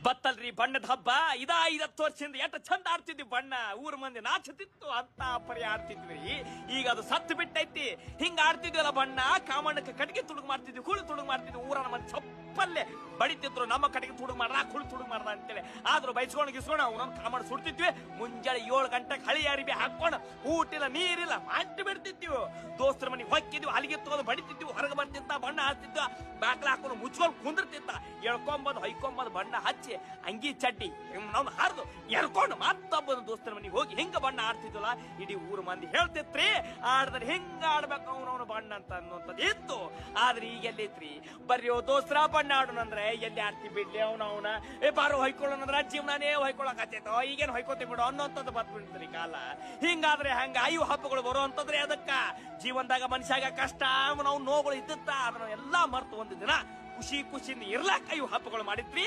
ಬತ್ತಲ್ರಿ ಬಣ್ಣದ ಹಬ್ಬ 5-10 ವರ್ಷದಿಂದ ಎಷ್ಟು ಚಂದ ಆಡ್ತಿದ್ವಿ ಬಣ್ಣ. ಊರ್ ಮಂದಿ ನಾಚತಿತ್ತು ಅಂತ ಪರಿ ಆಡ್ತಿದ್ವಿ. ಈಗ ಅದು ಸತ್ತು ಬಿಟ್ಟೈತಿ. ಹಿಂಗ ಆಡ್ತಿದ್ವಲ್ಲ ಬಣ್ಣ. ಕಾಮಣ್ಣಕ್ಕೆ ಕಟ್ಟಿಗೆ ತುಡುಗ್ ಮಾಡ್ತಿದ್ವಿ, ಕುಳಿ ತುಡುಗ್ ಮಾಡ್ತಿದ್ವಿ. ಊರನ ಮಂದಿ ಚಪ್ಪಲ್ಲೇ ಬಡಿತಿದ್ರು. ನಮ್ಮ ಕಟ್ಟಿಗೆ ತುಡುಗ್ ಮಾಡ್ದ, ಕುಳಿ ತುಡುಗ್ ಮಾಡ್ದ ಅಂತೇಳಿ. ಆದ್ರೂ ಬೈಸ್ಕೊಂಡು ಗಿಸ್ಕೊಂಡು ಅವನೊಂದು ಕಾಮಣ್ಣ ಸುಡ್ತಿದ್ವಿ. ಮುಂಜಾನೆ 7 ಗಂಟೆಗೆ ಹಳಿ ಅರಿಬಿ ಹಾಕೊಂಡು ಊಟಿಲ್ಲ ನೀರಿಲ್ಲ ಮಾಡಿ ಬಿಡ್ತಿದ್ವಿ. ದೋಸ್ತರ ಮನೆಗೆ ಹೊಕ್ಕಿದ್ವಿ, ಅಲ್ಲಿಗೆ ತಗೊಂಡು ಬಡಿತಿದ್ವಿ. ಹೊರಗೆ ಬರ್ತಿದ್ದ ಬಣ್ಣ ಹಾಕ್ತಿದ್ವ. ಬಾಕ್ಲ ಹಾಕೊಂಡು ಮುಚ್ಕೊಂಡು ಕುಂದಿರ್ತಿದ್ದ. ಎಳ್ಕೊಂಬಂದು ಹೊಯ್ಕೊಂಬಂದು ಬಣ್ಣ ಹಚ್ಚಿ ಅಂಗಿ ಚಡ್ಡಿ ನಾವು ಹರಿದು ಎಳ್ಕೊಂಡು ಮತ್ತೊಬ್ಬನ ದೋಸ್ತರ ಮನೆಗೆ ಹೋಗಿ ಹಿಂಗ ಬಣ್ಣ ಆಡ್ತಿದ್ವಲ್ಲ. ಇಡೀ ಊರು ಮಂದಿ ಹೇಳ್ತಿತ್ರಿ ಆಡ್ದ್ರೆ ಹಿಂಗ ಆಡ್ಬೇಕು ಅವನವನು ಬಣ್ಣ ಅಂತ ಅನ್ನುವಂಥದ್ದು ಇತ್ತು. ಆದ್ರೆ ಈಗ ಎಲ್ಲೈತ್ರಿ ಬರ್ರಿ ದೋಸ್ತರ ಬಣ್ಣ ಆಡೋಣಂದ್ರೆ ಎಲ್ಲಿ ಆಡ್ತಿ ಬಿಡ್ಲಿ ಅವನ ಬಾರು ಹೊಯ್ಕೊಳ್ಳೋಣಂದ್ರ ಜೀವನಾನೇ ಹೊಯ್ಕೊಳಕತ್ತೈತೋ ಈಗೇನು ಹೊಯ್ಕೋತಿ ಬಿಡು ಅನ್ನೋಂಥದ್ದು ಬತ್ಬಿಡ್ತೀರಿ ಕಾಲ. ಹಿಂಗಾದ್ರೆ ಹಂಗ ಅಯ್ಯೋ ಹಬ್ಬಗಳು ಬರೋ ಅಂತಂದ್ರೆ ಅದಕ್ಕ ಜೀವನದಾಗ ಮನುಷ್ಯಾಗ ಕಷ್ಟ ನಾವು ನೋವುಗಳು ಇದ್ದಿತ್ತ ಅದನ್ನ ಎಲ್ಲಾ ಮರ್ತು ಒಂದು ದಿನ ಖುಷಿಯಿಂದ ಇರ್ಲಾಕ ಇವು ಹಬ್ಬಗಳು ಮಾಡಿದ್ವಿ.